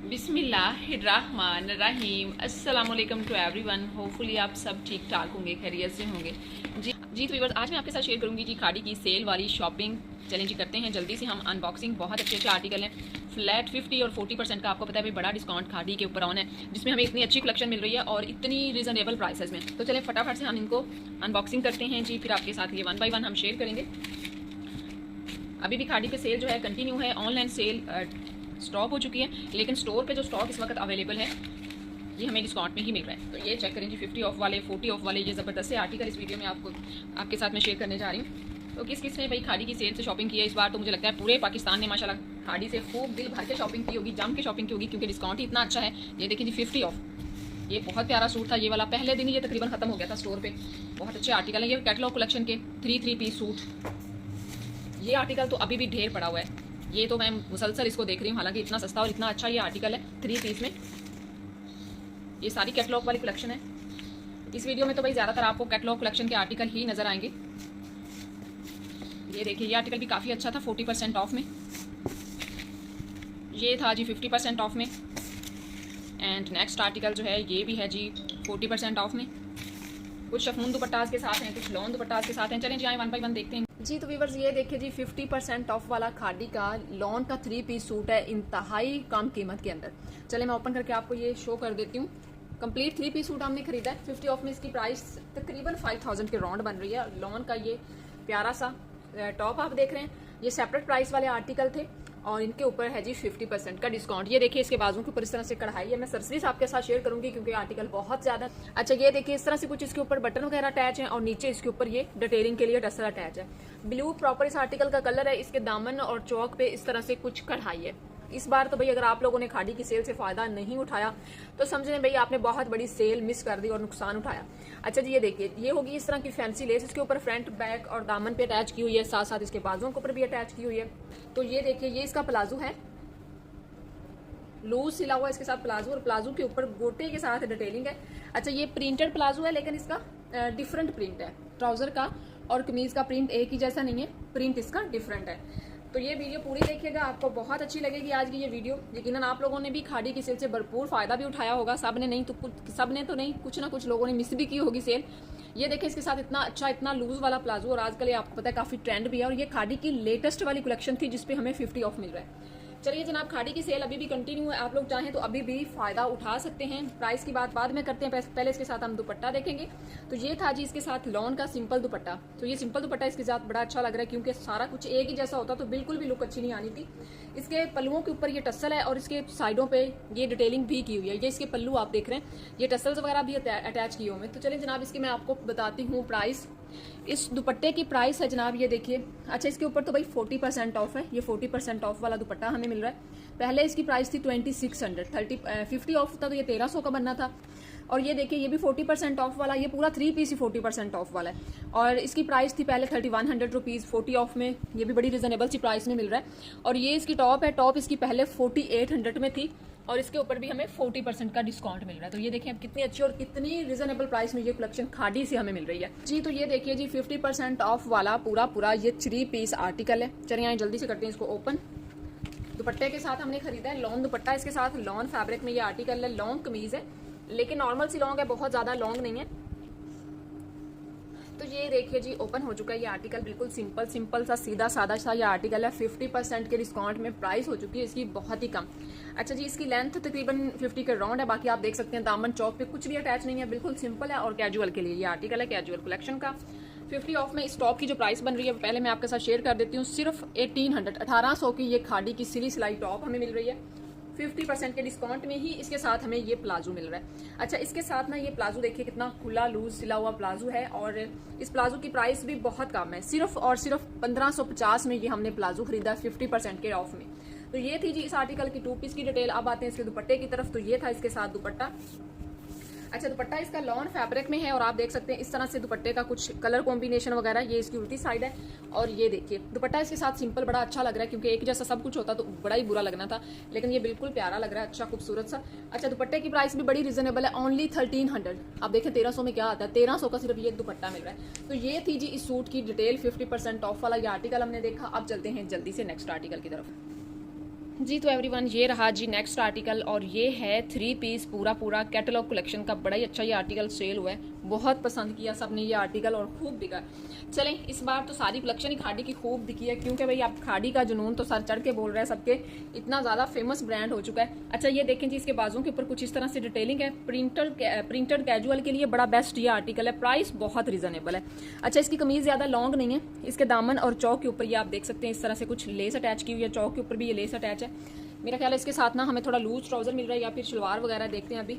बिस्मिल्लाहिर्रहमानिर्रहीम। अस्सलाम वालेकुम टू एवरीवन। होपफुली आप सब ठीक ठाक होंगे, खैरियत से होंगे। जी तो व्यूअर्स, आज मैं आपके साथ शेयर करूंगी जी खाड़ी की सेल वाली शॉपिंग। चलें जी करते हैं जल्दी से हम अनबॉक्सिंग। बहुत अच्छे अच्छे आर्टिकल हैं, फ्लैट 50 और 40% का आपको पता है भाई बड़ा डिस्काउंट खाड़ी के ऊपर ऑन है, जिसमें हमें इतनी अच्छी कलेक्शन मिल रही है और इतनी रिजनेबल प्राइसेस में। तो चलें फटाफट से हम इनको अनबॉक्सिंग करते हैं जी, फिर आपके साथ ये वन बाई वन हम शेयर करेंगे। अभी भी खाड़ी पे सेल जो है कंटिन्यू है। ऑनलाइन सेल स्टॉप हो चुकी है, लेकिन स्टोर पे जो स्टॉक इस वक्त अवेलेबल है ये हमें डिस्काउंट में ही मिल रहा है। तो ये चेक करें जी, 50 ऑफ वाले, 40 ऑफ वाले, ये ज़बरदस्त से आर्टिकल इस वीडियो में आपके साथ मैं शेयर करने जा रही हूँ। तो किस ने भाई खाड़ी की सेल से शॉपिंग की है इस बार? तो मुझे लगता है पूरे पाकिस्तान ने माशाल्लाह खाड़ी से खूब दिल भर के शॉपिंग की होगी, जम के शॉपिंग की होगी, क्योंकि डिस्काउंट ही इतना अच्छा है। ये देखिए जी 50 ऑफ, ये बहुत प्यारा सूट था ये वाला। पहले दिन ही ये तकरीबन खत्म हो गया था स्टोर पे। बहुत अच्छे आर्टिकल हैं, ये कैटलॉग कलेक्शन के 3 पीस सूट। ये आर्टिकल तो अभी भी ढेर पड़ा हुआ है, ये तो मैं मुसलसल इसको देख रही हूँ। हालांकि इतना सस्ता और इतना अच्छा ये आर्टिकल है 3 पीस में। ये सारी कैटलॉग वाली कलेक्शन है। इस वीडियो में तो भाई ज़्यादातर आपको कैटलॉग कलेक्शन के आर्टिकल ही नज़र आएंगे। ये देखिए, ये आर्टिकल भी काफ़ी अच्छा था 40% ऑफ में। ये था जी 50% ऑफ में। एंड नेक्स्ट आर्टिकल जो है ये भी है जी 40% ऑफ में। कुछ शफून दुपट्टास के साथ हैं, कुछ लॉन दुपट्टास के साथ हैं। चलें जी आए वन बाई वन देखते हैं जी। तो व्यूअर्स ये देखिए जी 50% ऑफ वाला खाड़ी का लॉन का 3 पीस सूट है, इंतहाई कम कीमत के अंदर। चले मैं ओपन करके आपको ये शो कर देती हूँ। कंप्लीट 3 पीस सूट हमने खरीदा है 50 ऑफ में। इसकी प्राइस तकरीबन 5000 के राउंड बन रही है। लॉन का ये प्यारा सा टॉप आप देख रहे हैं, ये सेपरेट प्राइस वाले आर्टिकल थे और इनके ऊपर है जी 50% का डिस्काउंट। ये देखिए इसके बाजू के ऊपर इस तरह से कढ़ाई है। मैं सरसरीज आपके साथ शेयर करूंगी क्योंकि आर्टिकल बहुत ज्यादा अच्छा। ये देखिए इस तरह से कुछ इसके ऊपर बटन वगैरह अटैच है और नीचे इसके ऊपर ये डिटेलिंग के लिए टसल अटैच है। ब्लू प्रॉपर इस आर्टिकल का कलर है। इसके दामन और चौक पे इस तरह से कुछ कढ़ाई है। इस बार तो भाई अगर आप लोगों ने खाड़ी की सेल से फायदा नहीं उठाया तो समझ भाई आपने बहुत बड़ी सेल मिस कर दी और नुकसान उठाया। अच्छा जी, ये देखिए ये होगी इस तरह की फैंसी लेस, इसके ऊपर फ्रंट बैक और दामन पे अटैच की हुई है, साथ साथ इसके बाजुओं के ऊपर भी अटैच की हुई है। तो ये देखिए ये इसका प्लाजो है, लूज सिला हुआ इसके साथ प्लाजो, और प्लाजो के ऊपर गोटे के साथ डिटेलिंग है। अच्छा ये प्रिंटेड प्लाजो है, लेकिन इसका डिफरेंट प्रिंट है। ट्राउजर का और कमीज का प्रिंट एक ही जैसा नहीं है, प्रिंट इसका डिफरेंट है। तो ये वीडियो पूरी देखिएगा, आपको बहुत अच्छी लगेगी आज की ये वीडियो। यकीनन आप लोगों ने भी खाड़ी की सेल से भरपूर फायदा भी उठाया होगा। सब ने नहीं, कुछ ना कुछ लोगों ने मिस भी की होगी सेल। ये देखिए इसके साथ इतना अच्छा इतना लूज वाला प्लाजो, और आजकल ये आपको पता है काफी ट्रेंड भी है, और ये खाड़ी की लेटेस्ट वाली कलेक्शन थी जिसपे हमें 50 ऑफ मिल रहा है। चलिए जनाब, खाड़ी की सेल अभी भी कंटिन्यू है, आप लोग चाहें तो अभी भी फायदा उठा सकते हैं। प्राइस की बात बाद में करते हैं, पहले इसके साथ हम दुपट्टा देखेंगे। तो ये था जी इसके साथ लॉन का सिंपल दुपट्टा। तो ये सिंपल दुपट्टा इसके साथ बड़ा अच्छा लग रहा है, क्योंकि सारा कुछ एक ही जैसा होता तो बिल्कुल भी लुक अच्छी नहीं आनी थी। इसके पल्लुओं के ऊपर ये टसल है और इसके साइडों पे ये डिटेलिंग भी की हुई है। ये इसके पल्लू आप देख रहे हैं, ये टसल्स वगैरह भी अटैच किए हुए हैं। तो चलिए जनाब इसकी मैं आपको बताती हूँ प्राइस। इस दुपट्टे की प्राइस है जनाब, ये देखिए। अच्छा इसके ऊपर तो भाई 40% ऑफ है, ये 40% ऑफ वाला दुपट्टा हमें मिल रहा है। पहले इसकी प्राइस थी 2600, 50 ऑफ था तो ये 1300 का बनना था। और ये देखिए ये भी 40% ऑफ वाला, ये पूरा 3 पीस ही 40% ऑफ वाला है। और इसकी प्राइस थी पहले 3100 रुपीज़ 40 ऑफ में, ये भी बड़ी रिजनेबल सी प्राइस में मिल रहा है। और ये इसकी टॉप है, टॉप इसकी पहले 4800 में थी और इसके ऊपर भी हमें 40% का डिस्काउंट मिल रहा है। तो ये देखिए अब कितनी अच्छी और कितनी रिजनेबल प्राइस में ये कलेक्शन खाड़ी से हमें मिल रही है जी। तो ये देखिए जी 50% ऑफ वाला पूरा ये 3 पीस आर्टिकल है। चलिए यहाँ जल्दी से करते हैं इसको ओपन। दुपट्टे के साथ हमने खरीदा है लॉन्ग दुपट्टा, इसके साथ लॉन्ग फैब्रिक में ये आर्टिकल है। लॉन्ग कमीज है, लेकिन नॉर्मल सी लॉन्ग है, बहुत ज्यादा लॉन्ग नहीं है। तो ये देखिए जी ओपन हो चुका है ये आर्टिकल, बिल्कुल सिंपल सा सीधा सादा सा ये आर्टिकल है। 50% के डिस्काउंट में प्राइस हो चुकी है इसकी बहुत ही कम। अच्छा जी इसकी लेंथ तकरीबन 50 के राउंड है। बाकी आप देख सकते हैं दामन चौक पे कुछ भी अटैच नहीं है, बिल्कुल सिंपल है और कैजुअल के लिए ये आर्टिकल है, कैजुअल कलेक्शन का। 50 ऑफ में इस टॉप की जो प्राइस बन रही है पहले मैं आपके साथ शेयर कर देती हूँ। सिर्फ 1800 की ये खाड़ी की सिली सिलाई टॉप हमें मिल रही है 50% के डिस्काउंट में ही। इसके साथ हमें ये प्लाजो मिल रहा है। अच्छा इसके साथ ना ये प्लाजो देखिए कितना खुला लूज सिला हुआ प्लाजो है, और इस प्लाजो की प्राइस भी बहुत कम है, सिर्फ और सिर्फ 1550 में ये हमने प्लाजो खरीदा 50% के ऑफ में। तो ये थी जी इस आर्टिकल की 2 पीस की डिटेल। अब आते हैं इसके दुपट्टे की तरफ। तो ये था इसके साथ दुपट्टा। अच्छा दुपट्टा इसका लॉन फैब्रिक में है, और आप देख सकते हैं इस तरह से दुपट्टे का कुछ कलर कॉम्बिनेशन वगैरह। ये इसकी उल्टी साइड है, और ये देखिए दुपट्टा इसके साथ सिंपल बड़ा अच्छा लग रहा है, क्योंकि एक जैसा सब कुछ होता तो बड़ा ही बुरा लगना था, लेकिन ये बिल्कुल प्यारा लग रहा है, अच्छा खूबसूरत सा। अच्छा दुपट्टे की प्राइस भी बड़ी रिजनेबल है, ओनली 1300। आप देखें 1300 में क्या आता है, 1300 का सिर्फ ये दुपट्टा मिल रहा है। तो ये थी जी इस सूट की डिटेल, 50% ऑफ वाला ये आर्टिकल हमने देखा। अब चलते हैं जल्दी से नेक्स्ट आर्टिकल की तरफ। जी तो एवरीवन ये रहा जी नेक्स्ट आर्टिकल, और ये है 3 पीस पूरा कैटलॉग कलेक्शन का। बड़ा ही अच्छा ये आर्टिकल सेल हुआ है, बहुत पसंद किया सबने ये आर्टिकल और खूब बिका। चलें इस बार तो सारी कलेक्शन ही खाड़ी की खूब दिखी है, क्योंकि भाई आप खाड़ी का जुनून तो सर चढ़ के बोल रहे हैं सबके, इतना ज़्यादा फेमस ब्रांड हो चुका है। अच्छा ये देखें जी, इसके बाजू के ऊपर कुछ इस तरह से डिटेलिंग है। प्रिंटेड कैजुअल के लिए बड़ा बेस्ट ये आर्टिकल है, प्राइस बहुत रीजनेबल है। अच्छा इसकी कमीज ज़्यादा लॉन्ग नहीं है, इसके दामन और चौक के ऊपर ये आप देख सकते हैं इस तरह से कुछ लेस अटैच की हुई है, चौक के ऊपर भी ये लेस अटैच है। मेरा ख्याल है इसके साथ ना हमें थोड़ा लूज ट्राउजर मिल रहा है या फिर शलवार वगैरह, देखते हैं अभी।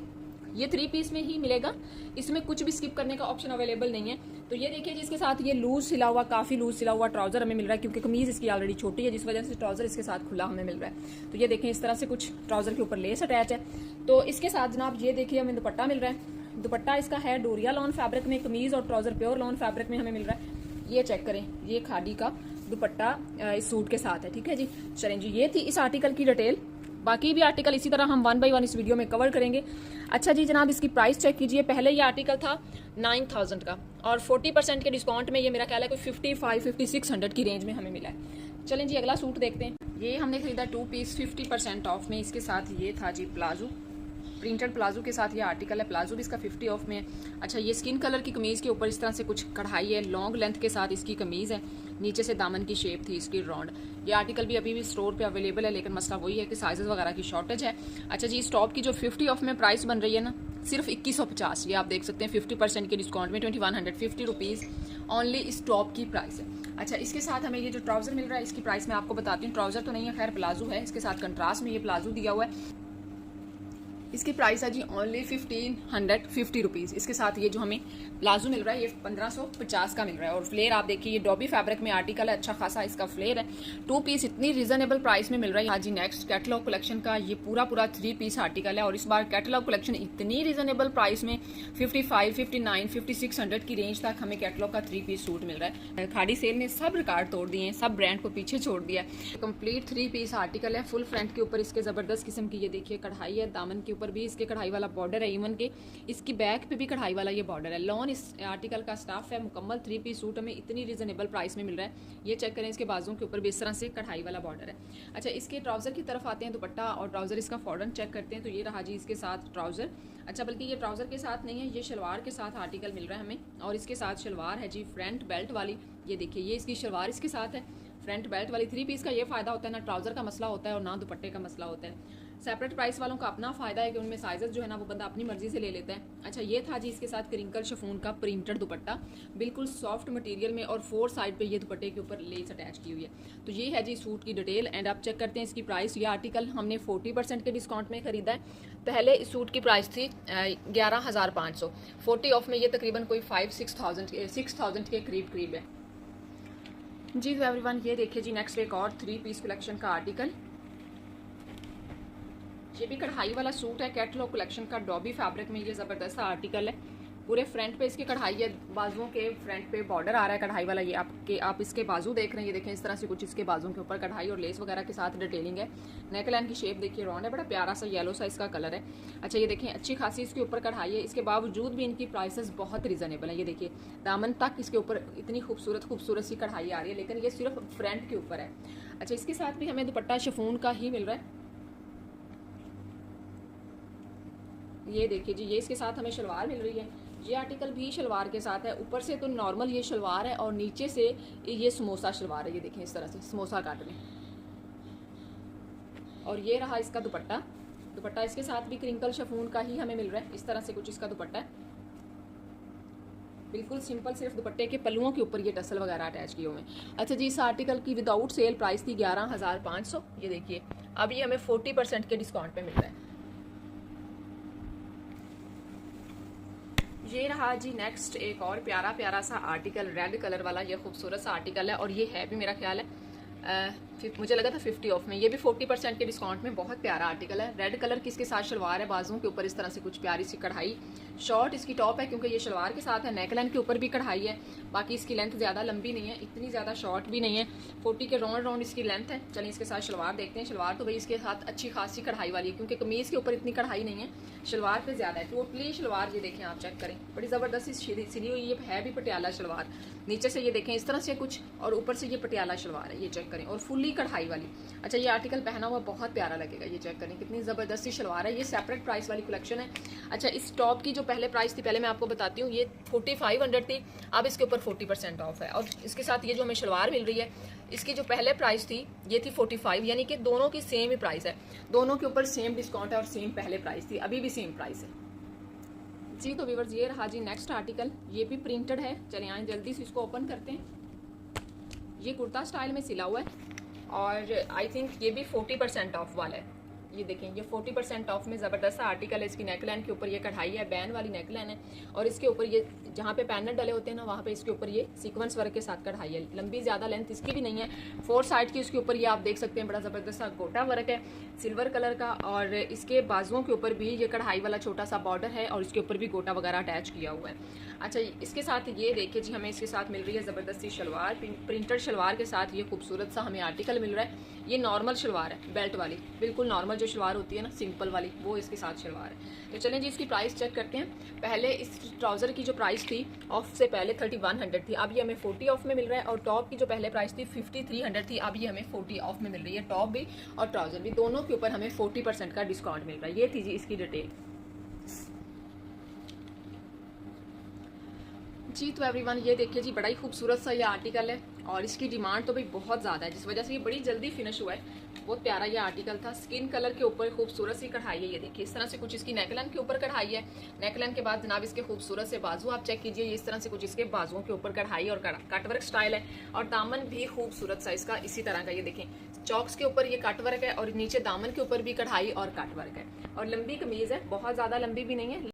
ये 3 पीस में ही मिलेगा, इसमें कुछ भी स्किप करने का ऑप्शन अवेलेबल नहीं है। तो ये देखिए जिसके साथ ये लूज सिला हुआ, काफ़ी लूज सिला हुआ ट्राउजर हमें मिल रहा है, क्योंकि कमीज इसकी ऑलरेडी छोटी है जिस वजह से ट्राउजर इसके साथ खुला हमें मिल रहा है। तो ये देखें इस तरह से कुछ ट्राउजर के ऊपर लेस अटैच है। तो इसके साथ जनाब ये देखिए हमें दुपट्टा मिल रहा है। दुपट्टा इसका है डोरिया लॉन फैब्रिक में, कमीज और ट्राउजर प्योर लॉन फैब्रिक में हमें मिल रहा है। ये चेक करें, ये खादी का दुपट्टा इस सूट के साथ है। ठीक है जी, चलें जी ये थी इस आर्टिकल की डिटेल। बाकी भी आर्टिकल इसी तरह हम 1 बाय 1 इस वीडियो में कवर करेंगे। अच्छा जी जनाब इसकी प्राइस चेक कीजिए। पहले ये आर्टिकल था 9000 का, और 40% के डिस्काउंट में ये मेरा ख्याल है कोई 55-5600 की रेंज में हमें मिला है। चलें जी अगला सूट देखते हैं। ये हमने खरीदा 2 पीस 50% ऑफ में। इसके साथ ये था जी प्लाजो, प्रिंटेड प्लाजो के साथ ये आर्टिकल है। प्लाजो भी इसका 50 ऑफ में है। अच्छा ये स्किन कलर की कमीज़ के ऊपर इस तरह से कुछ कढ़ाई है, लॉन्ग लेंथ के साथ इसकी कमीज़ है, नीचे से दामन की शेप थी इसकी राउंड। ये आर्टिकल भी अभी भी स्टोर पे अवेलेबल है, लेकिन मसला वही है कि साइजेस वगैरह की शॉर्टेज है। अच्छा जी इस टॉप की जो 50 ऑफ में प्राइस बन रही है ना, सिर्फ 2150, ये आप देख सकते हैं 50% के डिस्काउंट में 2150 रुपीज़ ओनली इस टॉप की प्राइस है। अच्छा इसके साथ हमें ये जो ट्राउजर मिल रहा है इसकी प्राइस मैं आपको बताती हूँ। ट्राउजर तो नहीं है खैर, प्लाजो है, इसके साथ कंट्रास्ट में ये प्लाजो दिया हुआ है। इसकी प्राइस है जी ओनली 1550 रुपीज़। इसके साथ ये जो हमें प्लाजो मिल रहा है ये 1550 का मिल रहा है। और फ्लेयर आप देखिए ये डॉबी फैब्रिक में आर्टिकल है, अच्छा खासा इसका फ्लेयर है। 2 पीस इतनी रीजनेबल प्राइस में मिल रहा है। हाँ जी नेक्स्ट कैटलॉग कलेक्शन का ये पूरा 3 पीस आर्टिकल है, और इस बार कैटलॉग कलेक्शन इतनी रीजनेबल प्राइस में 55, 59, 5600 की रेंज तक हमें कैटलॉग का 3 पीस सूट मिल रहा है। खाड़ी सेल ने सब रिकॉर्ड तोड़ दिए हैं, सब ब्रांड को पीछे छोड़ दिया है। कंप्लीट 3 पीस आर्टिकल है, फुल फ्रंट के ऊपर इसके जबरदस्त किस्म की ये देखिए कढ़ाई है, दामन के ऊपर भी इसके कढ़ाई वाला बॉर्डर है, इवन के इसकी बैक पे भी कढ़ाई वाला ये बॉर्डर है। लॉन इस आर्टिकल का स्टाफ है। मुकम्मल 3 पीस सूट हमें इतनी रीजनेबल प्राइस में मिल रहा है। ये चेक करें, इसके बाजू के ऊपर भी इस तरह से कढ़ाई वाला बॉर्डर है। अच्छा इसके ट्राउजर की तरफ आते हैं, दुपट्टा और ट्राउजर इसका फॉर्डन चेक करते हैं। तो ये रहा जी इसके साथ ट्राउजर। अच्छा बल्कि ये ट्राउजर के साथ नहीं है, ये शलवार के साथ आर्टिकल मिल रहा है हमें, और इसके साथ शलवार है जी फ्रंट बेल्ट वाली। ये देखिए ये इसकी शलवार इसके साथ है फ्रंट बेल्ट वाली। 3 पीस का ये फायदा होता है ना ट्राउजर का मसला होता है और ना दुपट्टे का मसला होता है। सेपरेट प्राइस वालों का अपना फायदा है कि उनमें साइजेस जो है ना वो बंदा अपनी मर्जी से ले लेता है। अच्छा ये था जी इसके साथ क्रिंकल शिफॉन का प्रिंटेड दुपट्टा, बिल्कुल सॉफ्ट मटेरियल में, और 4 साइड पे ये दुपट्टे के ऊपर लेस अटैच की हुई है। तो ये है जी सूट की डिटेल, एंड आप चेक करते हैं इसकी प्राइस। ये आर्टिकल हमने 40% के डिस्काउंट में खरीदा है। पहले इस सूट की प्राइस थी 11500, 40 ऑफ में ये तकरीबन कोई 6000 के करीब है जी। तो एवरीवन ये देखिए जी नेक्स्ट एक और 3 पीस कलेक्शन का आर्टिकल। ये भी कढ़ाई वाला सूट है, कैटलॉग कलेक्शन का, डॉबी फैब्रिक में ये ज़बरदस्त आर्टिकल है। पूरे फ्रंट पे इसके कढ़ाई है, बाजुओं के फ्रंट पे बॉर्डर आ रहा है कढ़ाई वाला। ये आप इसके बाजू देख रहे हैं, ये देखें इस तरह से कुछ इसके बाजू के ऊपर कढ़ाई और लेस वगैरह के साथ डिटेलिंग है। नेक लाइन की शेप देखिए राउंड है, बड़ा प्यारा सा येलो सा इसका कलर है। अच्छा ये देखें अच्छी खासी इसके ऊपर कढ़ाई है, इसके बावजूद भी इनकी प्राइसेस बहुत रीजनेबल है। ये देखिए दामन तक इसके ऊपर इतनी खूबसूरत सी कढ़ाई आ रही है, लेकिन ये सिर्फ फ्रंट के ऊपर है। अच्छा इसके साथ भी हमें दुपट्टा शिफॉन का ही मिल रहा है। ये देखिए जी ये इसके साथ हमें शलवार मिल रही है। ये आर्टिकल भी शलवार के साथ है, ऊपर से तो नॉर्मल ये शलवार है और नीचे से ये समोसा शलवार है। ये देखें इस तरह से समोसा काट में। और ये रहा इसका दुपट्टा। दुपट्टा इसके साथ भी क्रिंकल शिफॉन का ही हमें मिल रहा है, इस तरह से कुछ इसका दुपट्टा है, बिल्कुल सिंपल, सिर्फ दुपट्टे के पल्लुओं के ऊपर ये टसल वगैरह अटैच किए हुए हैं। अच्छा जी इस आर्टिकल की विदाउट सेल प्राइस थी 11500। ये देखिए अब ये हमें 40% के डिस्काउंट पे मिल रहा है। ये रहा जी नेक्स्ट एक और प्यारा सा आर्टिकल, रेड कलर वाला, ये खूबसूरत सा आर्टिकल है, और ये है भी मेरा ख्याल है मुझे लगा था 50 ऑफ में, ये भी 40% के डिस्काउंट में। बहुत प्यारा आर्टिकल है, रेड कलर की इसके साथ शलवार है, बाजुओं के ऊपर इस तरह से कुछ प्यारी सी कढ़ाई, शॉर्ट इसकी टॉप है क्योंकि ये शलवार के साथ है। नेक लाइन के ऊपर भी कढ़ाई है, बाकी इसकी लेंथ ज़्यादा लंबी नहीं है, इतनी ज़्यादा शॉर्ट भी नहीं है। 40 के राउंड इसकी लेंथ है। चलिए इसके साथ शलवार देखते हैं। शलवार तो भाई इसके साथ अच्छी खासी कढ़ाई वाली है, क्योंकि कमीज़ के ऊपर इतनी कढ़ाई नहीं है, शलवार पे ज़्यादा है। टोटली शलवार ये देखें, आप चेक करें, बड़ी ज़बरदस्त सिली हुई है भी पटियाला शलवार। नीचे से ये देखें इस तरह से कुछ, और ऊपर से ये पटियाला शलवार है, ये चेक करें, और फुल्ली कढ़ाई वाली। अच्छा, ये आर्टिकल पहना हुआ बहुत प्यारा लगेगा, ये चेक करें कितनी ज़बरदस्ती शलवार है। ये सेपरेट प्राइस वाली कलेक्शन है। अच्छा, इस टॉप की जो पहले प्राइस थी, पहले मैं आपको बताती हूँ, ये 4500 थी, अब इसके ऊपर 40% ऑफ है। और इसके साथ ये जो हमें शलवार मिल रही है, इसकी जो पहले प्राइस थी ये थी 45, यानी कि दोनों की सेम ही प्राइस है, दोनों के ऊपर सेम डिस्काउंट है और सेम पहले प्राइस थी, अभी भी सेम प्राइस है जी। तो व्यूअर्स ये रहा जी नेक्स्ट आर्टिकल, ये भी प्रिंटेड है। चलिए आए जल्दी से इसको ओपन करते हैं। ये कुर्ता स्टाइल में सिला हुआ है और आई थिंक ये भी 40% ऑफ वाला है। ये देखें, ये 40% ऑफ में ज़बरदस्त आर्टिकल है। इसकी नेकलाइन के ऊपर ये कढ़ाई है, बैन वाली नेकलाइन है, और इसके ऊपर ये जहाँ पे पैनल डले होते हैं ना, वहाँ पे इसके ऊपर ये सीक्वेंस वर्क के साथ कढ़ाई है। लंबी ज़्यादा लेंथ इसकी भी नहीं है, 4 साइड की इसके ऊपर ये आप देख सकते हैं, बड़ा ज़बरदस्त सा गोटा वर्क है सिल्वर कलर का, और इसके बाजुओं के ऊपर भी ये कढ़ाई वाला छोटा सा बॉर्डर है, और इसके ऊपर भी गोटा वगैरह अटैच किया हुआ है। अच्छा, इसके साथ ये देखिए जी, हमें इसके साथ मिल रही है ज़बरदस्ती शलवार, प्रिंटेड शलवार के साथ ये खूबसूरत सा हमें आर्टिकल मिल रहा है। ये नॉर्मल शलवार है, बेल्ट वाली, बिल्कुल नॉर्मल जो शलवार होती है ना, सिंपल वाली, वो इसके साथ शलवार है। तो चलें जी इसकी प्राइस चेक करते हैं। पहले इस ट्राउज़र की जो प्राइस थी ऑफ से पहले 3100 थी, अब ये हमें 40 ऑफ में मिल रहा है। और टॉप की जो पहले प्राइस थी 5300 थी, अब ये हमें 40 ऑफ में मिल रही है। टॉप भी और ट्राउज़र भी, दोनों के ऊपर हमें 40% का डिस्काउंट मिल रहा है। ये थी जी इसकी डिटेल जी। तो एवरीवन ये देखिए जी, बड़ा ही खूबसूरत सा ये आर्टिकल है, और इसकी डिमांड तो भाई बहुत ज़्यादा है, जिस वजह से ये बड़ी जल्दी फिनिश हुआ है। बहुत प्यारा ये आर्टिकल था, स्किन कलर के ऊपर खूबसूरत सी कढ़ाई है। ये देखिए इस तरह से कुछ इसकी नेकलाइन के ऊपर कढ़ाई है। नेकलाइन के बाद जनाब इसके खूबसूरत से बाजू आप चेक कीजिए, इस तरह से कुछ इसके बाजुओं के ऊपर कढ़ाई और कटवर्क स्टाइल है। और दामन भी खूबसूरत सा इसका इसी तरह का, ये देखें चॉक्स के ऊपर ये कटवर्क है, और नीचे दामन के ऊपर भी कढ़ाई और कटवर्क है। और लंबी कमीज है, बहुत ज़्यादा लंबी भी नहीं है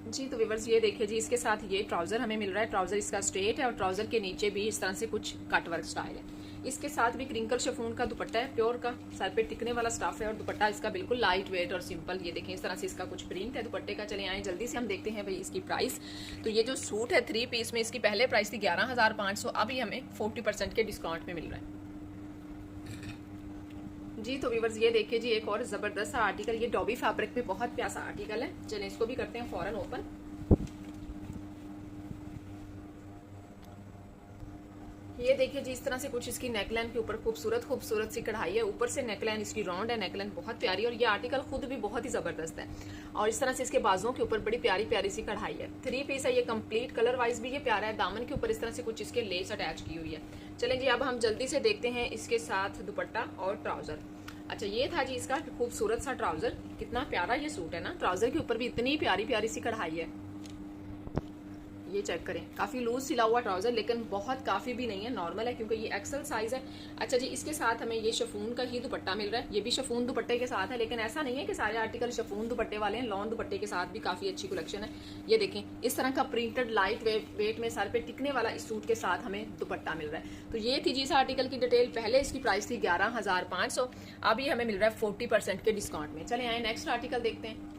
जी। तो व्यूअर्स ये देखिए जी, इसके साथ ये ट्राउज़र हमें मिल रहा है। ट्राउज़र इसका स्ट्रेट है, और ट्राउज़र के नीचे भी इस तरह से कुछ कटवर्क स्टाइल है। इसके साथ भी क्रिंकल शिफॉन का दुपट्टा है, प्योर का, सर पे टिकने वाला स्टफ है, और दुपट्टा इसका बिल्कुल लाइट वेट और सिंपल। ये देखें इस तरह से इसका कुछ प्रिंट है दुपट्टे का। चले आए जल्दी से हम देखते हैं भाई इसकी प्राइस। तो ये जो सूट है 3 पीस में, इसकी पहले प्राइस थी 11500, अभी हमें 40% के डिस्काउंट में मिल रहा है जी। तो व्यूअर्स ये देखिए जी, एक और ज़बरदस्त सा आर्टिकल, ये डॉबी फैब्रिक पे बहुत प्यारा आर्टिकल है। चलिए इसको भी करते हैं फौरन ओपन। ये देखिए जी, इस तरह से कुछ इसकी नेकलाइन के ऊपर खूबसूरत सी कढ़ाई है। ऊपर से नेकलाइन इसकी राउंड है, नेकलाइन बहुत प्यारी, और ये आर्टिकल खुद भी बहुत ही ज़बरदस्त है। और इस तरह से इसके बाजुओं के ऊपर बड़ी प्यारी प्यारी सी कढ़ाई है। 3 पीस है ये कंप्लीट, कलर वाइज भी ये प्यारा है। दामन के ऊपर इस तरह से कुछ इसके लेस अटैच की हुई है। चलें जी अब हम जल्दी से देखते हैं इसके साथ दुपट्टा और ट्राउज़र। अच्छा, ये था जी इसका खूबसूरत सा ट्राउज़र, कितना प्यारा ये सूट है ना। ट्राउज़र के ऊपर भी इतनी प्यारी प्यारी सी कढ़ाई है, ये चेक करें, काफ़ी लूज सिला हुआ ट्राउज़र, लेकिन बहुत काफ़ी भी नहीं है, नॉर्मल है, क्योंकि ये एक्सल साइज़ है। अच्छा जी, इसके साथ हमें ये शिफॉन का ही दुपट्टा मिल रहा है। ये भी शिफॉन दुपट्टे के साथ है, लेकिन ऐसा नहीं है कि सारे आर्टिकल शिफॉन दुपट्टे वाले हैं। लॉन दुपट्टे के साथ भी काफ़ी अच्छी कलेक्शन है। ये देखें इस तरह का प्रिंटेड लाइट वेट में सर पे टिकने वाला इस सूट के साथ हमें दुपट्टा मिल रहा है। तो ये थी जी इस आर्टिकल की डिटेल। पहले इसकी प्राइस थी 11500, अभी हमें मिल रहा है 40% के डिस्काउंट में। चले आए नेक्स्ट आर्टिकल देखते हैं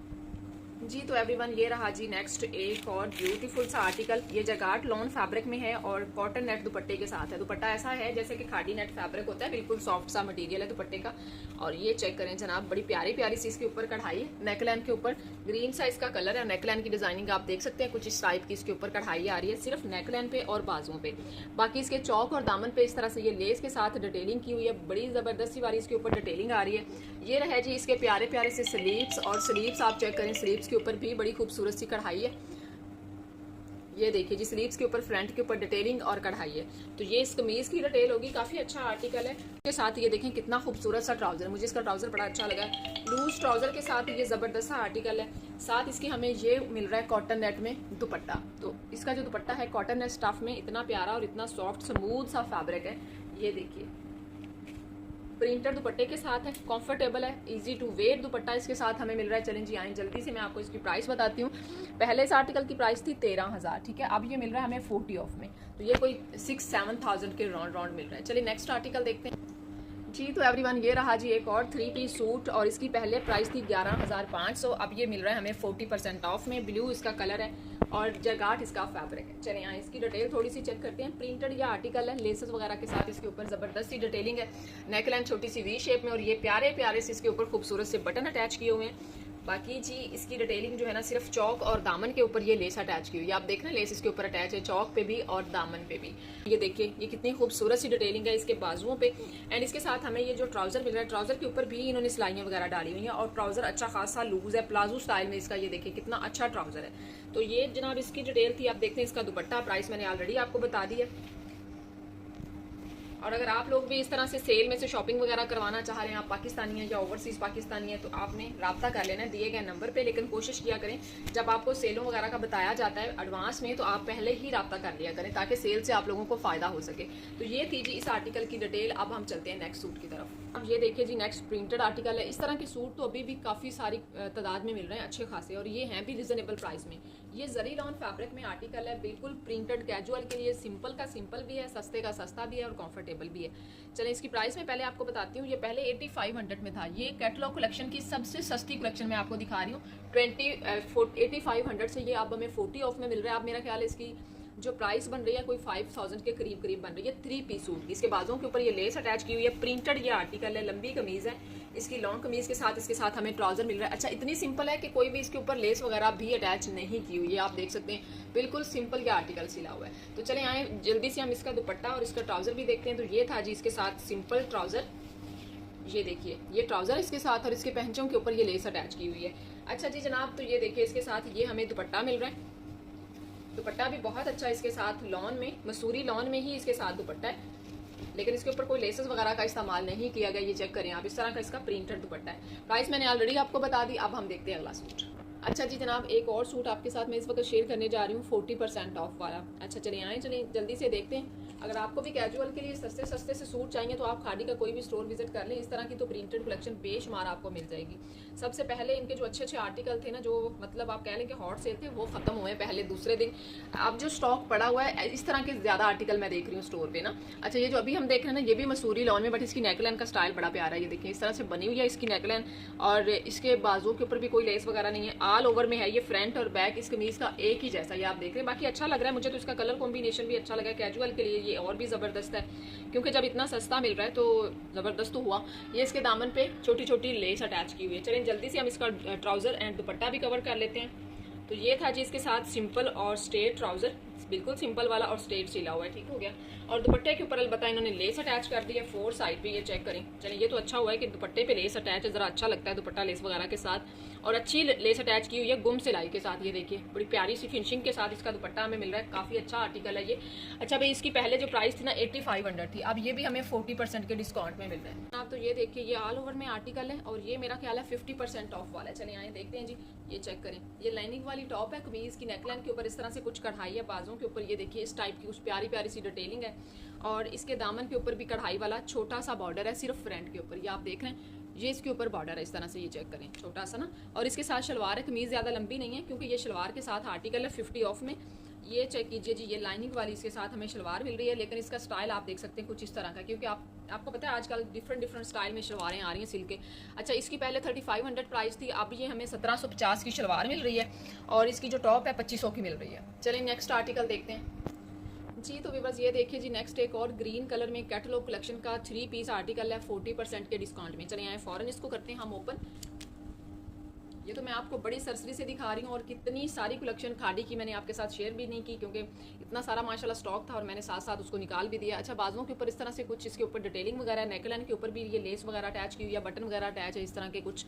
जी। तो एवरीवन ये रहा जी नेक्स्ट एक और ब्यूटीफुल सा आर्टिकल। ये जगाट लॉन फैब्रिक में है और कॉटन नेट दुपट्टे के साथ है। दुपट्टा ऐसा है जैसे कि खादी नेट फैब्रिक होता है, बिल्कुल सॉफ्ट सा मटेरियल है दुपट्टे का। और ये चेक करें जनाब, बड़ी प्यारी प्यारी सी इसके ऊपर कढ़ाई है। नेकलाइन के ऊपर ग्रीन साइज का कलर है। नेकलाइन की डिजाइनिंग आप देख सकते हैं, कुछ इस टाइप की इसके ऊपर कढ़ाई आ रही है, सिर्फ नेकलाइन पे और बाजुओं पे। बाकी इसके चौक और दामन पे इस तरह से ये लेस के साथ डिटेलिंग की हुई है, बड़ी जबरदस्ती वाली इसके ऊपर डिटेलिंग आ रही है। ये रहे जी इसके प्यारे प्यारे से स्लीव्स, और स्लीव्स आप चेक करें, स्लीव्स के ऊपर भी बड़ी खूबसूरत सी कढ़ाई है। ये देखिए जी, स्लीव्स के ऊपर फ्रंट के ऊपर डिटेलिंग और कढ़ाई है। तो ये इस कमीज की डिटेल होगी, काफी अच्छा आर्टिकल है। के साथ ये देखें कितना खूबसूरत सा ट्राउजर, मुझे इसका ट्राउजर बड़ा अच्छा लगा है। लूज ट्राउजर के साथ ये जबरदस्त सा आर्टिकल है। साथ इसकी हमें ये मिल रहा है कॉटन नेट में दुपट्टा। तो इसका जो दुपट्टा है कॉटन नेट स्टफ में, इतना प्यारा और इतना सॉफ्ट स्मूथ सा फैब्रिक है। ये देखिए प्रिंटर दुपट्टे के साथ है, कंफर्टेबल है, इजी टू वेयर दुपट्टा इसके साथ हमें मिल रहा है। चलें जी आए जल्दी से मैं आपको इसकी प्राइस बताती हूँ। पहले इस आर्टिकल की प्राइस थी 13000, ठीक है, अब ये मिल रहा है हमें 40 ऑफ में। तो ये कोई 6-7 थाउजेंड के राउंड मिल रहा है। चलिए नेक्स्ट आर्टिकल देखते हैं जी तो एवरीवन ये रहा जी एक और 3 पीस सूट और इसकी पहले प्राइस थी 11,500। अब ये मिल रहा है हमें 40% ऑफ में। ब्लू इसका कलर है और जगाट इसका फैब्रिक है। चलिए यहाँ इसकी डिटेल थोड़ी सी चेक करते हैं। प्रिंटेड या आर्टिकल है, लेसेस वगैरह के साथ इसके ऊपर ज़बरदस्त सी डिटेलिंग है। नेकलाइन छोटी सी वी शेप में और ये प्यारे प्यारे से इसके ऊपर खूबसूरत से बटन अटैच किए हुए हैं। बाकी जी इसकी डिटेलिंग जो है ना सिर्फ चौक और दामन के ऊपर ये लेस अटैच की हुई है। आप देख रहे हैं लेस इसके ऊपर अटैच है चौक पे भी और दामन पे भी। ये देखिए ये कितनी खूबसूरत सी डिटेलिंग है इसके बाजुओं पे। एंड इसके साथ हमें ये जो ट्राउजर मिल रहा है, ट्राउजर के ऊपर भी इन्होंने सिलाइयाँ वगैरह डाली हुई हैं और ट्राउजर अच्छा खासा लूज है, प्लाजो स्टाइल में इसका। ये देखिए कितना अच्छा ट्राउजर है। तो ये जनाब इसकी डिटेल थी। आप देखते हैं इसका दुपट्टा प्राइस मैंने ऑलरेडी आपको बता दी है। और अगर आप लोग भी इस तरह से सेल में से शॉपिंग वगैरह करवाना चाह रहे हैं, आप पाकिस्तानी हैं या ओवरसीज़ पाकिस्तानी हैं, तो आपने रब्ता कर लेना है दिए गए नंबर पे। लेकिन कोशिश किया करें जब आपको सेलों वगैरह का बताया जाता है एडवांस में, तो आप पहले ही रब्ता कर लिया करें ताकि सेल से आप लोगों को फ़ायदा हो सके। तो ये थी जी इस आर्टिकल की डिटेल। अब हम चलते हैं नेक्स्ट सूट की तरफ। अब ये देखिए जी नेक्स्ट प्रिंटेड आर्टिकल है। इस तरह के सूट तो अभी भी काफ़ी सारी तादाद में मिल रहे हैं अच्छे खासे, और ये हैं भी रिजनेबल प्राइस में। ये जरी लॉन फैब्रिक में आर्टिकल है, बिल्कुल प्रिंटेड कैजुअल के लिए। सिंपल का सिंपल भी है, सस्ते का सस्ता भी है और कंफर्टेबल भी है। चलें इसकी प्राइस में पहले आपको बताती हूँ। ये पहले 8500 में था। ये कैटलॉग कलेक्शन की सबसे सस्ती कलेक्शन मैं आपको दिखा रही हूँ। 8500 से ये अब हमें 40 ऑफ में मिल रहा है। अब मेरा ख्याल है इसकी जो प्राइस बन रही है कोई 5000 के करीब करीब बन रही है। 3 पीस सूट की। इसके बाजों के ऊपर ये लेस अटैच की हुई है। प्रिंटेड ये आर्टिकल है, लंबी कमीज है इसकी, लॉन्ग कमीज के साथ इसके साथ हमें ट्राउजर मिल रहा है। अच्छा इतनी सिंपल है कि कोई भी इसके ऊपर लेस वगैरह भी अटैच नहीं की हुई है। आप देख सकते हैं बिल्कुल सिंपल ये आर्टिकल सिला हुआ है। तो चले आए जल्दी से हम इसका दुपट्टा और इसका ट्राउजर भी देखते हैं। तो ये था जी इसके साथ सिंपल ट्राउजर। ये देखिए ये ट्राउजर इसके साथ और इसके पहंचों के ऊपर ये लेस अटैच की हुई है। अच्छा जी जनाब, तो ये देखिए इसके साथ ये हमें दुपट्टा मिल रहा है। दुपट्टा भी बहुत अच्छा इसके साथ लॉन में, मसूरी लॉन में ही इसके साथ दुपट्टा है, लेकिन इसके ऊपर कोई लेसेस वगैरह का इस्तेमाल नहीं किया गया। ये चेक करें आप, इस तरह का इसका प्रिंटेड दुपट्टा है। प्राइस मैंने ऑलरेडी आपको बता दी। अब हम देखते हैं अगला सूट। अच्छा जी जनाब, एक और सूट आपके साथ मैं इस वक्त शेयर करने जा रही हूँ 40% ऑफ वाला। अच्छा चलिए आए, चलिए जल्दी से देखते हैं। अगर आपको भी कैजुअल के लिए सस्ते सस्ते से सूट चाहिए तो आप खाड़ी का कोई भी स्टोर विजिट कर लें। इस तरह की तो प्रिंटेड कलेक्शन बेशुमार आपको मिल जाएगी। सबसे पहले इनके जो अच्छे अच्छे आर्टिकल थे ना, जो मतलब आप कह लें कि हॉट सेल थे, वो खत्म हुए पहले दूसरे दिन। अब जो स्टॉक पड़ा हुआ है इस तरह के ज़्यादा आर्टिकल मैं देख रही हूँ स्टोर पे ना। अच्छा ये जो अभी हम देख रहे हैं ना, ये भी मसूरी लॉन में, बट इसकी नेकलाइन का स्टाइल बड़ा प्यारा है। ये देखिए इस तरह से बनी हुई है इसकी नेकलाइन और इसके बाजू के ऊपर भी कोई लेस वगैरह नहीं है। ऑल ओवर में है ये, फ्रंट और बैक इस कमीज का एक ही जैसा ये आप देख रहे हैं। बाकी अच्छा लग रहा है मुझे तो, इसका कलर कॉम्बिनेशन भी अच्छा लगा है। कैजुअल के लिए ये और भी ज़बरदस्त है, क्योंकि जब इतना सस्ता मिल रहा है तो ज़बरदस्त तो हुआ। ये इसके दामन पे छोटी छोटी लेस अटैच की हुई है। चलें जल्दी से हम इसका ट्राउज़र एंड दुपट्टा भी कवर कर लेते हैं। तो ये था जी इसके साथ सिंपल और स्ट्रेट ट्राउज़र, बिल्कुल सिंपल वाला और स्ट्रेट सिला हुआ है, ठीक हो गया। और दुपट्टे के ऊपर अलबत्ता इन्होंने लेस अटैच कर दी है 4 साइड पे। ये चेक करें। चलिए ये तो अच्छा हुआ है कि दुपट्टे पे लेस अटैच है, ज़रा अच्छा लगता है दुपट्टा लेस वगैरह के साथ। और अच्छी लेस अटैच की हुई है गुम सिलाई के साथ। ये देखिए बड़ी प्यारी सी फिनिशिंग के साथ इसका दुपट्टा हमें मिल रहा है। काफ़ी अच्छा आर्टिकल है ये। अच्छा भाई इसकी पहले जो प्राइस थी ना 8500 थी, अब ये भी हमें 40% के डिस्काउंट में मिल रहा है। आप तो ये देखिए ये ऑल ओवर में आर्टिकल है और ये मेरा ख्याल है 50% ऑफ वाला है। चलिए आए देखते हैं जी। ये चेक करें, ये लाइनिंग वाली टॉप है, कमीज की नेकलाइन के ऊपर इस तरह से कुछ कढ़ाई है, बाजों के ऊपर ये देखिए इस टाइप की कुछ प्यारी प्यारी सी डिटेलिंग है। और इसके दामन के ऊपर भी कढ़ाई वाला छोटा सा बॉर्डर है सिर्फ फ्रंट के ऊपर। ये आप देख रहे हैं ये इसके ऊपर बॉर्डर है इस तरह से, ये चेक करें छोटा सा ना। और इसके साथ शलवार है, कमीज ज़्यादा लंबी नहीं है क्योंकि ये शलवार के साथ आर्टिकल है 50 ऑफ में। ये चेक कीजिए जी, ये लाइनिंग वाली इसके साथ हमें शलवार मिल रही है, लेकिन इसका स्टाइल आप देख सकते हैं कुछ इस तरह का, क्योंकि आपको पता है आजकल डिफरेंट स्टाइल में शलवारें आ रही हैं सिल के। अच्छा इसकी पहले 3500 प्राइस थी, अब ये हमें 1750 की शलवार मिल रही है और इसकी जो टॉप है 2500 की मिल रही है। चलिए नेक्स्ट आर्टिकल देखते हैं जी। तो बस ये देखिए जी नेक्स्ट एक और ग्रीन कलर में कैटलॉग कलेक्शन का 3 पीस आर्टिकल है 40% के डिस्काउंट में। चलिए आए फ़ौरन इसको करते हैं हम ओपन। ये तो मैं आपको बड़ी सरसरी से दिखा रही हूँ और कितनी सारी कलेक्शन खाड़ी की मैंने आपके साथ शेयर भी नहीं की क्योंकि इतना सारा माशाल्लाह स्टॉक था और मैंने साथ साथ उसको निकाल भी दिया। अच्छा बाजुओं के ऊपर इस तरह से कुछ इसके ऊपर डिटेलिंग वगैरह, नेकलाइन के ऊपर भी ये लेस वगैरह अटैच की हुई है, बटन वगैरह अटैच है इस तरह के कुछ।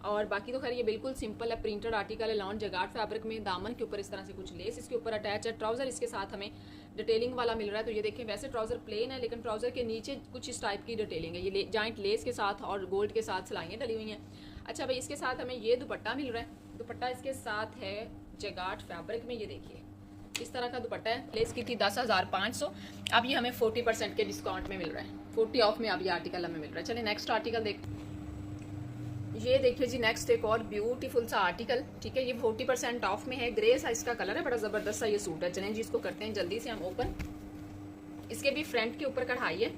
और बाकी तो खैर ये बिल्कुल सिंपल है, प्रिंटेड आर्टिकल है, लॉन जगाट फैब्रिक में। दामन के ऊपर इस तरह से कुछ लेस इसके ऊपर अटैच है। ट्राउज़र इसके साथ हमें डिटेलिंग वाला मिल रहा है। तो ये देखें वैसे ट्राउज़र प्लेन है लेकिन ट्राउज़र के नीचे कुछ इस टाइप की डिटेलिंग है, ये जॉइंट लेस के साथ और गोल्ड के साथ सिलाइयाँ डली हुई हैं। अच्छा भाई इसके साथ हमें ये दुपट्टा मिल रहा है। दुपट्टा इसके साथ है जगाट फैब्रिक में, ये देखिए इस तरह का दुपट्टा है। लेस की थी 10,500, अब ये हमें 40% के डिस्काउंट में मिल रहा है, 40 ऑफ में अब ये आर्टिकल हमें मिल रहा है। चलिए नेक्स्ट आर्टिकल देखते हैं। ये देखिए जी नेक्स्ट एक और ब्यूटीफुल सा आर्टिकल, ठीक है। ये 40% ऑफ में है, ग्रे सा इसका कलर है, बड़ा ज़बरदस्त सा ये सूट है। चलें जी इसको करते हैं जल्दी से हम ओपन। इसके भी फ्रंट के ऊपर कढ़ाई है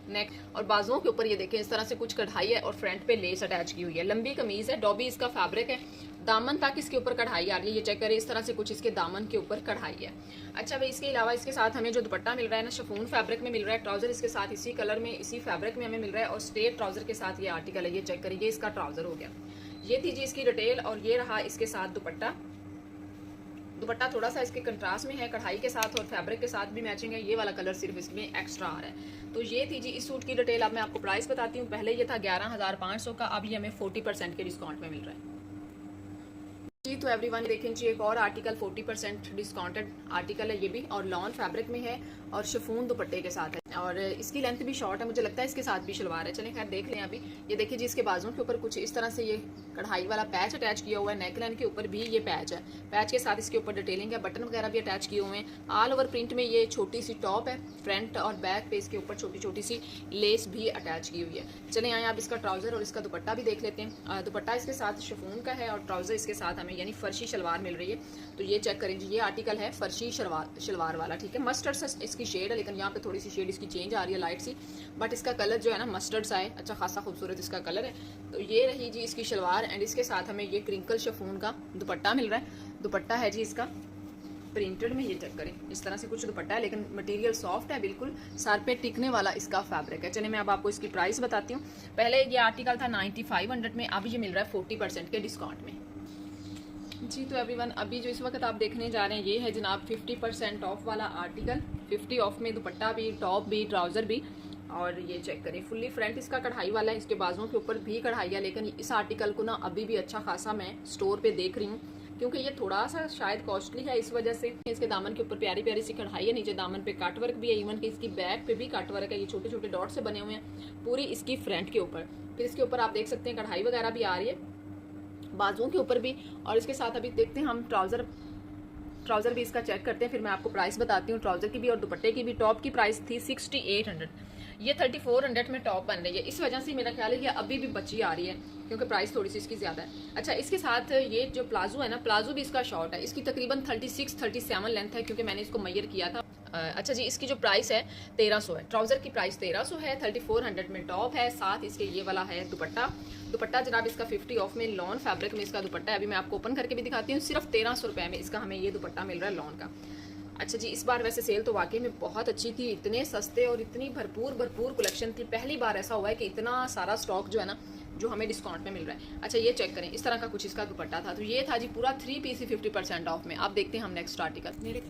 नेक और बाजुओं के ऊपर ये देखें इस तरह से कुछ कढ़ाई है और फ्रंट पे लेस अटैच की हुई है। लंबी कमीज है, डॉबी इसका फैब्रिक है, दामन तक इसके ऊपर कढ़ाई आ रही है। ये चेक करें, इस तरह से कुछ इसके दामन के ऊपर कढ़ाई है। अच्छा भाई, इसके अलावा इसके साथ हमें जो दुपट्टा मिल रहा है ना, शिफॉन फैब्रिक में मिल रहा है। ट्राउजर इसके साथ इसी कलर में, इसी फैब्रिक में हमें मिल रहा है और स्ट्रेट ट्राउजर के साथ ये आर्टिकल है। ये चेक करिए, इसका ट्राउजर हो गया। ये थी जी इसकी डिटेल और ये रहा इसके साथ दुपट्टा। दुपट्टा थोड़ा सा इसके कंट्रास्ट में है, कढ़ाई के साथ और फैब्रिक के साथ भी मैचिंग है। ये वाला कलर सिर्फ इसमें एक्स्ट्रा आ रहा है। तो ये थी जी इस सूट की डिटेल। अब मैं आपको प्राइस बताती हूँ। पहले ये था 11,500 का, अब ये हमें 40% के डिस्काउंट में मिल रहा है जी। तो एवरीवन देखें जी, एक और आर्टिकल 40% डिस्काउंटेड आर्टिकल है ये भी, और लॉन फैब्रिक में है और शिफॉन दुपट्टे के साथ है और इसकी लेंथ भी शॉर्ट है। मुझे लगता है इसके साथ भी शलवार है। चलें खैर देख लें अभी। ये देखिए जी, इसके बाजुओं के ऊपर कुछ इस तरह से ये कढ़ाई वाला पैच अटैच किया हुआ है। नेक लाइन के ऊपर भी ये पैच है, पैच के साथ इसके ऊपर डिटेलिंग है, बटन वगैरह भी अटैच किए हुए हैं। ऑल ओवर प्रिंट में ये छोटी सी टॉप है, फ्रंट और बैक पे इसके ऊपर छोटी छोटी सी लेस भी अटैच की हुई है। चलें आए आप इसका ट्राउजर और इसका दुपट्टा भी देख लेते हैं। दुपट्टा इसके साथ शिफॉन का है और ट्राउजर इसके साथ हमें यानी फर्शी शलवार मिल रही है। तो ये चेक करें जी, ये आर्टिकल है फर्शी शलवार वाला, ठीक है। मस्टर्ड सा इसकी शेड है, लेकिन यहाँ पे थोड़ी सी शेड इसकी चेंज आ रही है, लाइट सी, बट इसका कलर जो है ना मस्टर्ड सा है, अच्छा खासा खूबसूरत इसका कलर है। तो ये रही जी इसकी शलवार एंड इसके साथ हमें ये क्रिंकल शिफॉन का दुपट्टा मिल रहा है। दुपट्टा है जी इसका प्रिंटेड में, ये चेक करें इस तरह से कुछ दुपट्टा है, लेकिन मटेरियल सॉफ्ट है, बिल्कुल सर पे टिकने वाला इसका फैब्रिक है। चलिए मैं अब आपको इसकी प्राइस बताती हूँ। पहले ये आर्टिकल था 9500 में, अब ये मिल रहा है 40% के डिस्काउंट में जी। तो एवरीवन, अभी जो इस वक्त आप देखने जा रहे हैं ये है जनाब 50% ऑफ वाला आर्टिकल। 50 ऑफ में दुपट्टा भी, टॉप भी, ट्राउजर भी, और ये चेक करें फुल्ली फ्रंट इसका कढ़ाई वाला है, इसके बाजुओं के ऊपर भी कढ़ाई है। लेकिन इस आर्टिकल को ना अभी भी अच्छा खासा मैं स्टोर पे देख रही हूँ, क्योंकि ये थोड़ा सा शायद कॉस्टली है इस वजह से। इसके दामन के ऊपर प्यारी प्यारी सी कढ़ाई है, नीचे दामन पे कट वर्क भी है, इवन कि इसकी बैक पे भी कट वर्क है। ये छोटे छोटे डॉट से बने हुए हैं पूरी इसकी फ्रंट के ऊपर। फिर इसके ऊपर आप देख सकते हैं कढ़ाई वगैरह भी आ रही है बाजुओं के ऊपर भी। और इसके साथ अभी देखते हैं हम ट्राउजर भी इसका चेक करते हैं, फिर मैं आपको प्राइस बताती हूँ ट्राउजर की भी और दुपट्टे की भी। टॉप की प्राइस थी 6800, ये 3400 में टॉप बन रही है। इस वजह से मेरा ख्याल है कि अभी भी बची आ रही है, क्योंकि प्राइस थोड़ी सी इसकी ज़्यादा है। अच्छा, इसके साथ ये जो प्लाजो है ना, प्लाजो भी इसका शॉर्ट है, इसकी तकरीबन 36-37 लेंथ है, क्योंकि मैंने इसको मेजर किया था। अच्छा जी, इसकी जो प्राइस है 1300 है। ट्राउजर की प्राइस 1300 है, 3400 में टॉप है, साथ इसके ये वाला है दुपट्टा। दुपट्टा जनाब इसका 50 ऑफ में लॉन फैब्रिक में इसका दुपट्टा है। अभी मैं आपको ओपन करके भी दिखाती हूँ। सिर्फ 1300 रुपये में इसका हमें ये दुपट्टा मिल रहा है लॉन का। अच्छा जी, इस बार वैसे सेल तो वाकई में बहुत अच्छी थी, इतने सस्ते और इतनी भरपूर कलेक्शन थी। पहली बार ऐसा हुआ है कि इतना सारा स्टॉक जो है ना, जो हमें डिस्काउंट में मिल रहा है। अच्छा, ये चेक करें, इस तरह का कुछ इसका दुपट्टा था। तो ये था जी पूरा 3 पीस 50% ऑफ में। अब देखते हैं हम नेक्स्ट आर्टिकल मेरे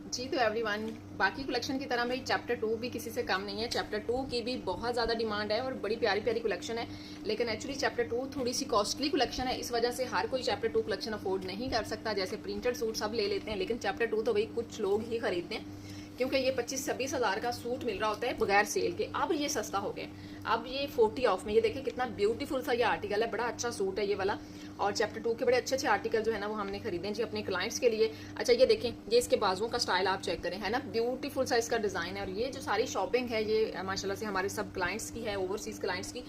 जी। तो एवरीवन, बाकी कलेक्शन की तरह मेरी चैप्टर 2 भी किसी से कम नहीं है। चैप्टर 2 की भी बहुत ज़्यादा डिमांड है और बड़ी प्यारी प्यारी कलेक्शन है, लेकिन एक्चुअली चैप्टर 2 थोड़ी सी कॉस्टली कलेक्शन है, इस वजह से हर कोई चैप्टर 2 कलेक्शन अफोर्ड नहीं कर सकता। जैसे प्रिंटेड सूट सब ले लेते हैं, लेकिन चैप्टर 2 तो भाई कुछ लोग ही खरीदते हैं, क्योंकि ये 25-26 हज़ार का सूट मिल रहा होता है बगैर सेल के। अब ये सस्ता हो गया, अब ये 40 ऑफ में। ये देखिए कितना ब्यूटीफुल सा ये आर्टिकल है, बड़ा अच्छा सूट है ये वाला। और चैप्टर 2 के बड़े अच्छे अच्छे आर्टिकल जो है ना वो हमने खरीदे जी अपने क्लाइंट्स के लिए। अच्छा, ये देखें, ये इसके बाजुओं का स्टाइल आप चेक करें, है ना, ब्यूटीफुल सा इसका डिज़ाइन है। और ये जो सारी शॉपिंग है ये माशाल्लाह से हमारे सब क्लाइंट्स की है, ओवरसीज़ क्लाइंट्स की।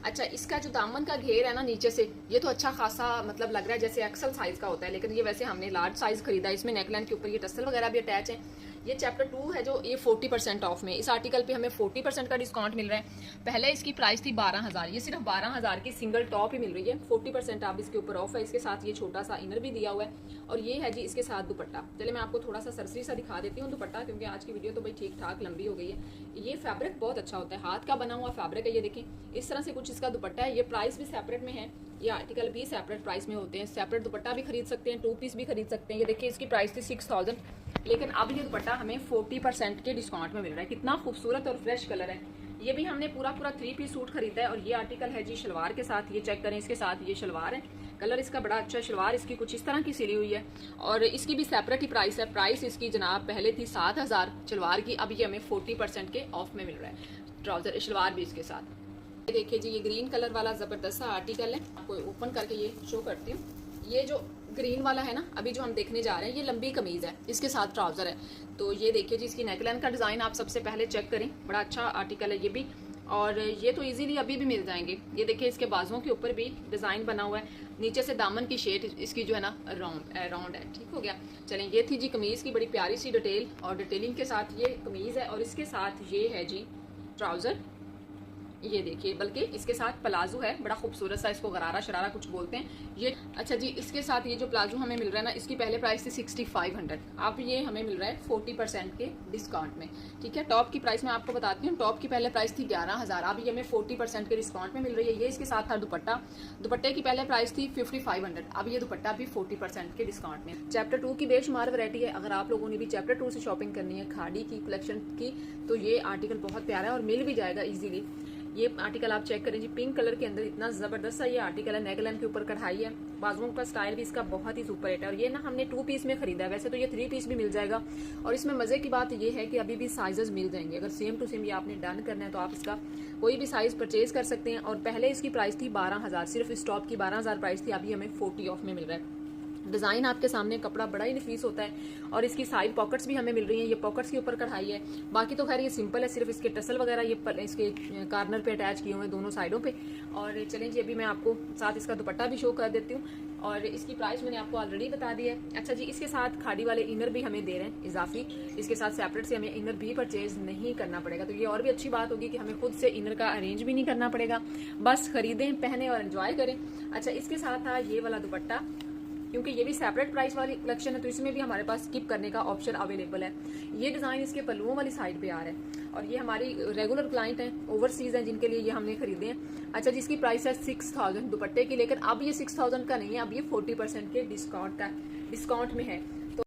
अच्छा, इसका जो दामन का घेर है ना नीचे से, ये तो अच्छा खासा मतलब लग रहा है जैसे एक्सल साइज का होता है, लेकिन ये वैसे हमने लार्ज साइज खरीदा। इसमें नेकलाइन के ऊपर ये टसल वगैरह भी अटैच है। ये चैप्टर 2 है जो ये 40% ऑफ में। इस आर्टिकल पे हमें 40% का डिस्काउंट मिल रहा है। पहले इसकी प्राइस थी 12000, ये सिर्फ 12000 की सिंगल टॉप ही मिल रही है। 40% आप इसके ऊपर ऑफ है। इसके साथ ये छोटा सा इनर भी दिया हुआ है और ये है जी इसके साथ दुपट्टा। चलिए मैं आपको थोड़ा सा सरसरी सा दिखा देती हूँ दुपट्टा, क्योंकि आज की वीडियो तो भाई ठीक ठाक लंबी हो गई है। ये फैब्रिक बहुत अच्छा होता है, हाथ का बना हुआ फैब्रिक है। ये देखें इस तरह से कुछ इसका दुपट्टा है। ये प्राइस भी सेपरेट में है, ये आर्टिकल भी सेपरेट प्राइस में होते हैं। सेपरेट दुपट्टा भी खरीद सकते हैं, 2 पीस भी खरीद सकते हैं। ये देखिए इसकी प्राइस थी 6000, लेकिन अब ये दुपट्टा हमें 40% के डिस्काउंट में मिल रहा है। कितना खूबसूरत और फ्रेश कलर है। ये भी हमने पूरा 3 पीस सूट खरीदा है। और ये आर्टिकल है जी शलवार के साथ, ये चेक करें, इसके साथ ये शलवार है। कलर इसका बड़ा अच्छा है। शलवार इसकी कुछ इस तरह की सिली हुई है और इसकी भी सेपरेट ही प्राइस है। प्राइस इसकी जनाब पहले थी 7000 शलवार की, अब ये हमें 40% के ऑफ में मिल रहा है। ट्राउजर शलवार भी इसके साथ। देखिए जी, ये ग्रीन कलर वाला जबरदस्त सा आर्टिकल है। आपको ओपन करके ये शो करती हूँ। ये जो ग्रीन वाला है ना, अभी जो हम देखने जा रहे हैं, ये लंबी कमीज है, इसके साथ ट्राउजर है। तो ये देखिए जी, इसकी नेकलाइन का डिजाइन आप सबसे पहले चेक करें, बड़ा अच्छा आर्टिकल है ये भी। और ये तो इजीली अभी भी मिल जाएंगे। ये देखिए इसके बाजुओं के ऊपर भी डिज़ाइन बना हुआ है, नीचे से दामन की शेड इसकी जो है ना राउंड है। ठीक हो गया। चलें, ये थी जी कमीज़ की बड़ी प्यारी सी डिटेल, और डिटेलिंग के साथ ये कमीज़ है और इसके साथ ये है जी ट्राउज़र। ये देखिए, बल्कि इसके साथ प्लाजो है, बड़ा खूबसूरत सा, इसको गरारा शरारा कुछ बोलते हैं ये। अच्छा जी, इसके साथ ये जो प्लाजो हमें मिल रहा है ना, इसकी पहले प्राइस थी 6500, अब ये हमें मिल रहा है 40% के डिस्काउंट में। ठीक है, टॉप की प्राइस मैं आपको बताती हूँ। टॉप की पहले प्राइस थी 11000, अब ये हमें 40% के डिस्काउंट में मिल रही है। ये इसके साथ था दुपट्टा, दुपट्टे की पहले प्राइस थी 5500, अब ये दुपट्टा भी 40% के डिस्काउंट में। चैप्टर 2 की बेशुमार वैरायटी है। अगर आप लोगों ने भी चैप्टर 2 से शॉपिंग करनी है खाड़ी की कलेक्शन की, तो ये आर्टिकल बहुत प्यारा है और मिल भी जाएगा इजीली। ये आर्टिकल आप चेक करें जी, पिंक कलर के अंदर इतना जबरदस्त सा ये आर्टिकल है। नेकलाइन के ऊपर कढ़ाई है, बाजुओं का स्टाइल भी इसका बहुत ही सुपर हिट है। और ये ना हमने 2 पीस में खरीदा है, वैसे तो ये 3 पीस भी मिल जाएगा। और इसमें मजे की बात ये है कि अभी भी साइजेस मिल जाएंगे। अगर सेम टू सेम ये आपने डन करना है तो आप इसका कोई भी साइज परचेज कर सकते हैं। और पहले इसकी प्राइस थी 12000, सिर्फ इस टॉप की 12000 प्राइस थी, अभी हमें 40 ऑफ में मिल रहा है। डिज़ाइन आपके सामने, कपड़ा बड़ा ही नफीस होता है। और इसकी साइड पॉकेट्स भी हमें मिल रही हैं, ये पॉकेट्स के ऊपर कढ़ाई है। बाकी तो खैर ये सिंपल है, सिर्फ इसके टसल वगैरह ये इसके कार्नर पे अटैच किए हुए हैं दोनों साइडों पे। और चलें जी, अभी मैं आपको साथ इसका दुपट्टा भी शो कर देती हूँ, और इसकी प्राइस मैंने आपको ऑलरेडी बता दी है। अच्छा जी, इसके साथ खाड़ी वाले इनर भी हमें दे रहे हैं इजाफी, इसके साथ सेपरेट से हमें इनर भी परचेज नहीं करना पड़ेगा। तो ये और भी अच्छी बात होगी कि हमें खुद से इनर का अरेंज भी नहीं करना पड़ेगा, बस खरीदें, पहने और एंजॉय करें। अच्छा, इसके साथ था ये वाला दुपट्टा, क्योंकि ये भी सेपरेट प्राइस वाली कलेक्शन है तो इसमें भी हमारे पास स्किप करने का ऑप्शन अवेलेबल है। ये डिज़ाइन इसके पल्लुओं वाली साइड पे आ रहा है, और ये हमारी रेगुलर क्लाइंट हैं, ओवरसीज हैं, जिनके लिए ये हमने खरीदे हैं। अच्छा, जिसकी प्राइस है 6000 दुपट्टे की, लेकिन अब ये 6000 का नहीं है, अब ये 40% के डिस्काउंट में है।